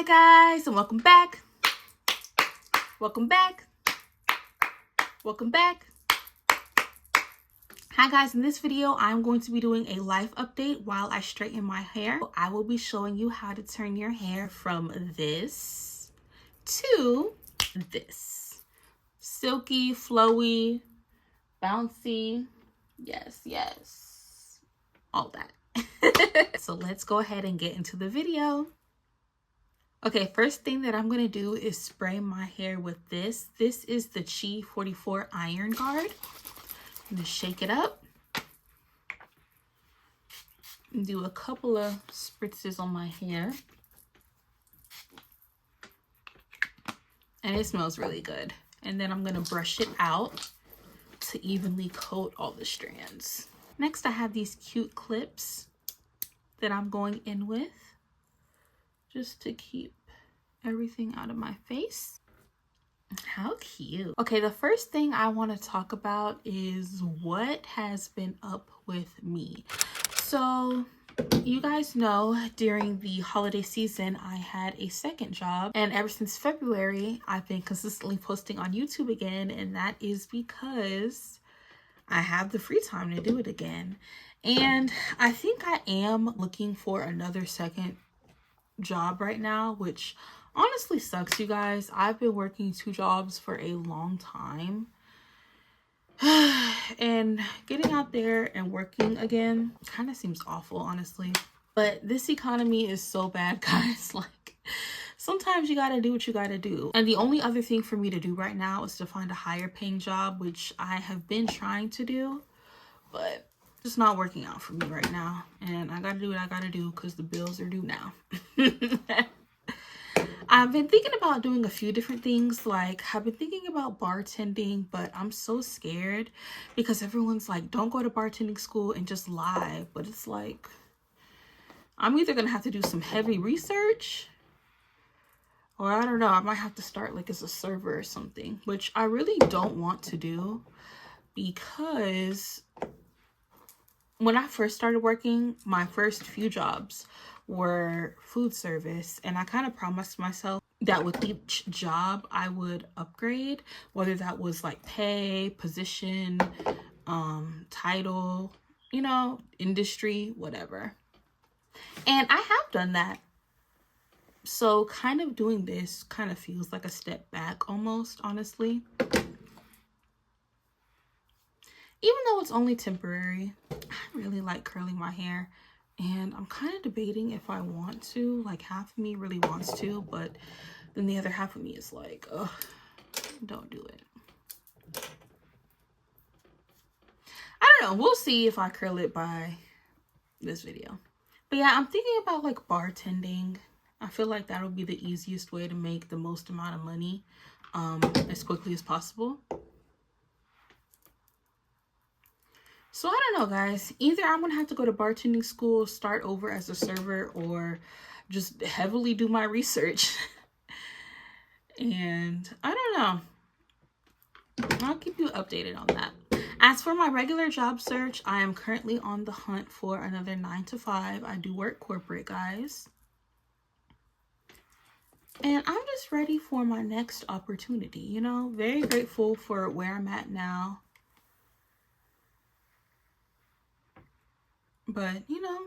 Hi guys, and welcome back. Welcome back. Welcome back. Hi guys, in this video, I'm going to be doing a life update while I straighten my hair. I will be showing you how to turn your hair from this to this. Silky, flowy, bouncy. Yes. All that. So let's go ahead and get into the video. Okay, first thing that I'm going to do is spray my hair with this. This is the Chi 44 Iron Guard. I'm going to shake it up. And do a couple of spritzes on my hair. And it smells really good. And then I'm going to brush it out to evenly coat all the strands. Next, I have these cute clips that I'm going in with, just to keep everything out of my face. How cute. Okay, the first thing I want to talk about is what has been up with me. So you guys know during the holiday season I had a second job, and ever since February I've been consistently posting on YouTube again, and that is because I have the free time to do it again. And I think I am looking for another second job right now, which honestly sucks, you guys. I've been working 2 jobs for a long time. And getting out there and working again kind of seems awful, honestly. But this economy is so bad, guys. Like, sometimes you gotta do what you gotta do. And the only other thing for me to do right now is to find a higher paying job, which I have been trying to do, but it's not working out for me right now. And I gotta do what I gotta do because the bills are due now. I've been thinking about doing a few different things. Like, I've been thinking about bartending, but I'm so scared because everyone's like, don't go to bartending school and just lie. But it's like, I'm either gonna have to do some heavy research, or I don't know, I might have to start like as a server or something, which I really don't want to do, because when I first started working, my first few jobs were food service, and I kind of promised myself that with each job I would upgrade, whether that was like pay, position, title, you know, industry, whatever. And I have done that. So kind of doing this kind of feels like a step back almost, honestly. Even though it's only temporary, I really like curling my hair, and I'm kind of debating if I want to. Like, half of me really wants to, but then the other half of me is like, ugh, don't do it. I don't know. We'll see if I curl it by this video. But yeah, I'm thinking about like bartending. I feel like that'll be the easiest way to make the most amount of money as quickly as possible. So I don't know, guys. Either I'm gonna have to go to bartending school, start over as a server, or just heavily do my research. And I don't know. I'll keep you updated on that. As for my regular job search, I am currently on the hunt for another 9 to 5. I do work corporate, guys. And I'm just ready for my next opportunity, you know? Very grateful for where I'm at now. But, you know,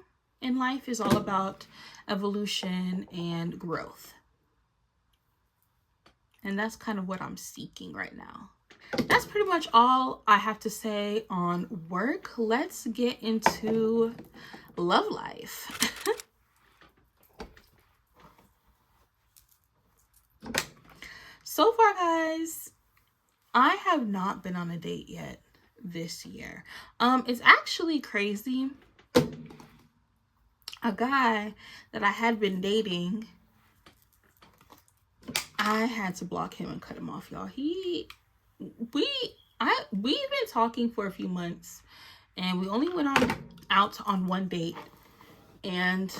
in life is all about evolution and growth. And that's kind of what I'm seeking right now. That's pretty much all I have to say on work. Let's get into love life. So far, guys, I have not been on a date yet this year. It's actually crazy. A guy that I had been dating, I had to block him and cut him off, y'all. We've been talking for a few months, and we only went out on one date. And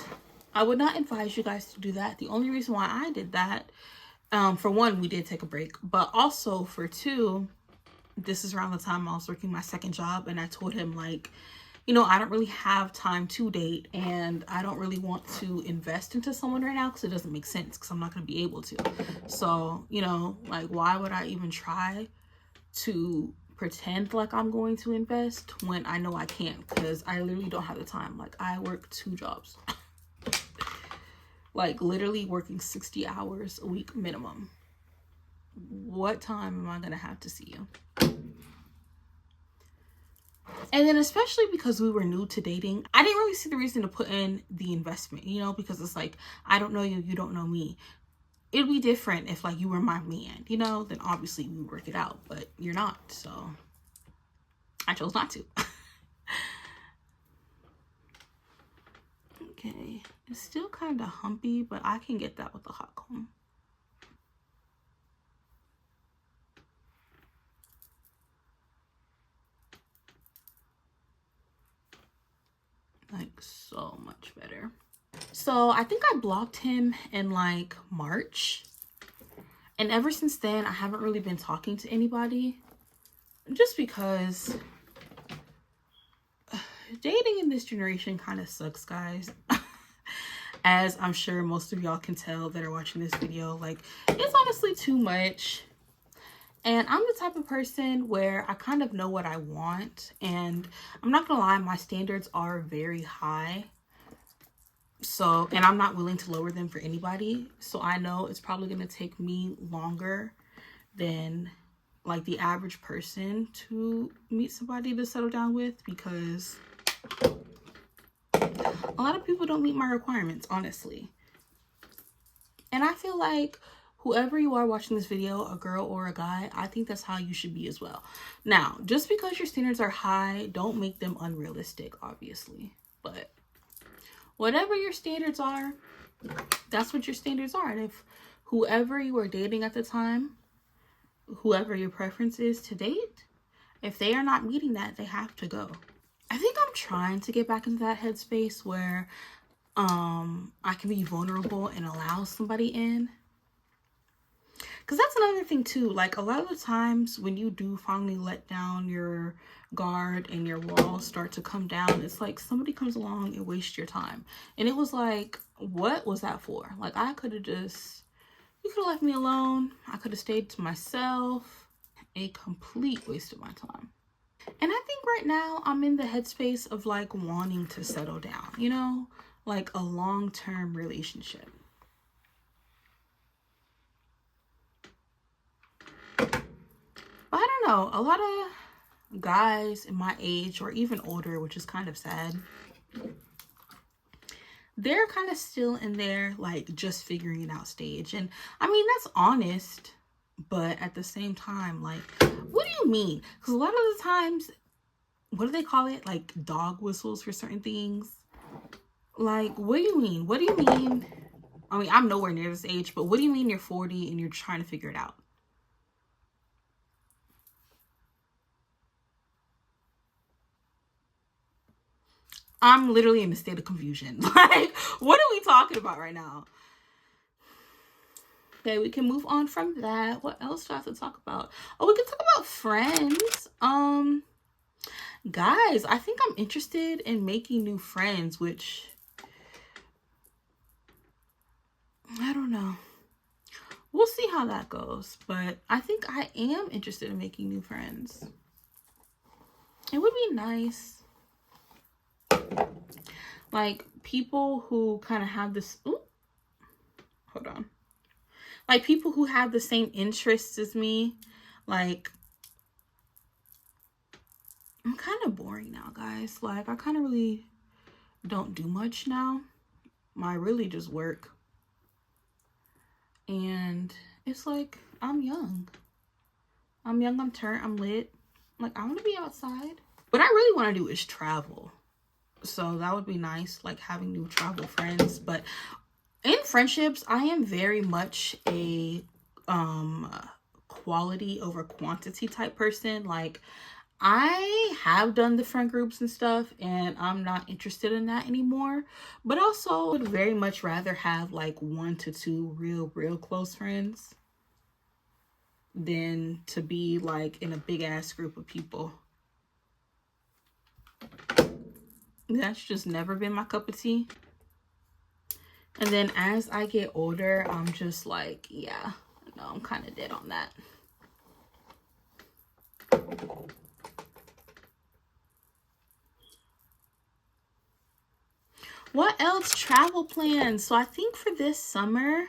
I would not advise you guys to do that. The only reason why I did that, for one, we did take a break, but also for two, this is around the time I was working my second job, and I told him, like, you know, I don't really have time to date, and I don't really want to invest into someone right now because it doesn't make sense, because I'm not going to be able to. So, you know, like, why would I even try to pretend like I'm going to invest when I know I can't, because I literally don't have the time. Like, I work 2 jobs. Like, literally working 60 hours a week minimum. What time am I going to have to see you? And then especially because we were new to dating, I didn't really see the reason to put in the investment, you know, because it's like, I don't know you, you don't know me. It'd be different if like you were my man, you know, then obviously we would work it out, but you're not, so I chose not to. Okay, it's still kind of humpy, but I can get that with a hot comb. Like, so much better. So I think I blocked him in like March, and ever since then I haven't really been talking to anybody, just because dating in this generation kind of sucks, guys. As I'm sure most of y'all can tell that are watching this video, like, it's honestly too much. And I'm the type of person where I kind of know what I want, and I'm not gonna lie, my standards are very high. So, and I'm not willing to lower them for anybody. So I know it's probably gonna take me longer than like the average person to meet somebody to settle down with, because a lot of people don't meet my requirements, honestly. And I feel like whoever you are watching this video, a girl or a guy, I think that's how you should be as well. Now, just because your standards are high, don't make them unrealistic, obviously. But whatever your standards are, that's what your standards are. And if whoever you are dating at the time, whoever your preference is to date, if they are not meeting that, they have to go. I think I'm trying to get back into that headspace where I can be vulnerable and allow somebody in. Because that's another thing too. Like, a lot of the times when you do finally let down your guard and your walls start to come down, it's like somebody comes along and wastes your time. And it was like, what was that for? Like, I could have just, you could have left me alone. I could have stayed to myself. A complete waste of my time. And I think right now I'm in the headspace of like wanting to settle down, you know, like a long-term relationship. But I don't know, a lot of guys in my age or even older, which is kind of sad, they're kind of still in their like just figuring it out stage. And I mean, that's honest, but at the same time, like, what do you mean? Because a lot of the times, what do they call it? Like dog whistles for certain things. Like, what do you mean? What do you mean? I mean, I'm nowhere near this age, but what do you mean you're 40 and you're trying to figure it out? I'm literally in a state of confusion. Like, what are we talking about right now? Okay, we can move on from that. What else do I have to talk about? Oh, we can talk about friends. Guys, I think I'm interested in making new friends, which I don't know. We'll see how that goes, but I think I am interested in making new friends. It would be nice. Like, people who kind of have this, ooh, hold on. Like, people who have the same interests as me. Like, I'm kind of boring now, guys. Like, I kind of really don't do much now. I really just work. And it's like, I'm young. I'm young, I'm turned, I'm lit. Like, I want to be outside. What I really want to do is travel. So that would be nice, like having new travel friends. But in friendships, I am very much a quality over quantity type person. Like, I have done the friend groups and stuff, and I'm not interested in that anymore. But also would very much rather have like 1 to 2 real close friends than to be like in a big ass group of people. That's just never been my cup of tea. And then as I get older, I'm just like, yeah, no, I'm kind of dead on that. What else? Travel plans. So I think for this summer,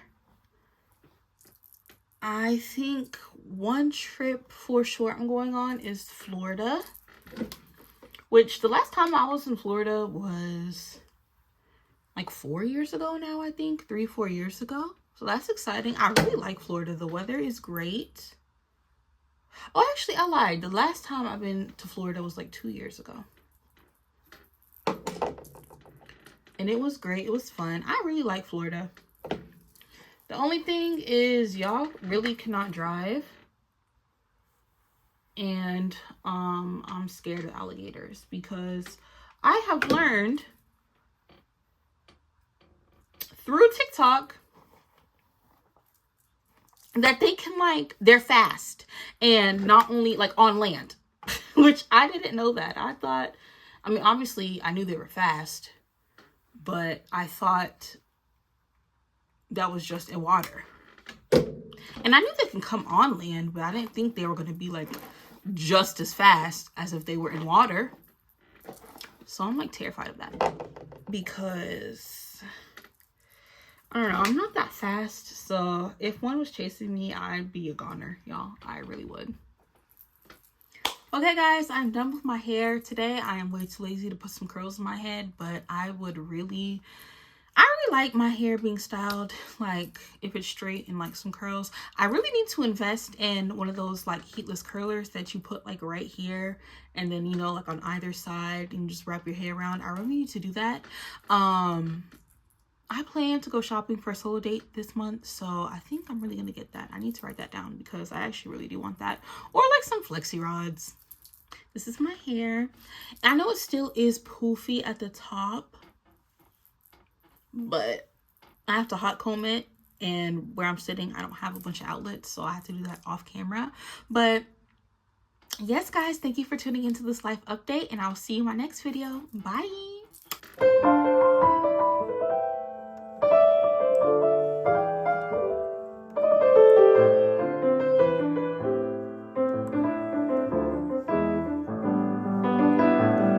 I think one trip for sure I'm going on is Florida. Which the last time I was in Florida was like 4 years ago now, I think. 3-4 years ago. So that's exciting. I really like Florida. The weather is great. Oh, actually, I lied. The last time I've been to Florida was like 2 years ago. And it was great. It was fun. I really like Florida. The only thing is y'all really cannot drive. And I'm scared of alligators because I have learned through TikTok that they can, like, they're fast, and not only like on land, which I didn't know that. I thought, I mean, obviously I knew they were fast, but I thought that was just in water. And I knew they can come on land, but I didn't think they were going to be like just as fast as if they were in water. So I'm like terrified of that because I don't know, I'm not that fast. So if one was chasing me, I'd be a goner, y'all. I really would. Okay guys, I'm done with my hair today. I am way too lazy to put some curls in my head, but I really like my hair being styled, like if it's straight and like some curls. I really need to invest in one of those like heatless curlers that you put like right here, and then, you know, like on either side, and just wrap your hair around. I really need to do that. I plan to go shopping for a solo date this month, so I think I'm really gonna get that. I need to write that down because I actually really do want that. Or like some flexi rods. This is my hair. I know it still is poofy at the top, but I have to hot comb it, and where I'm sitting, I don't have a bunch of outlets, so I have to do that off camera. But yes, guys, thank you for tuning into this life update, and I'll see you in my next video. Bye.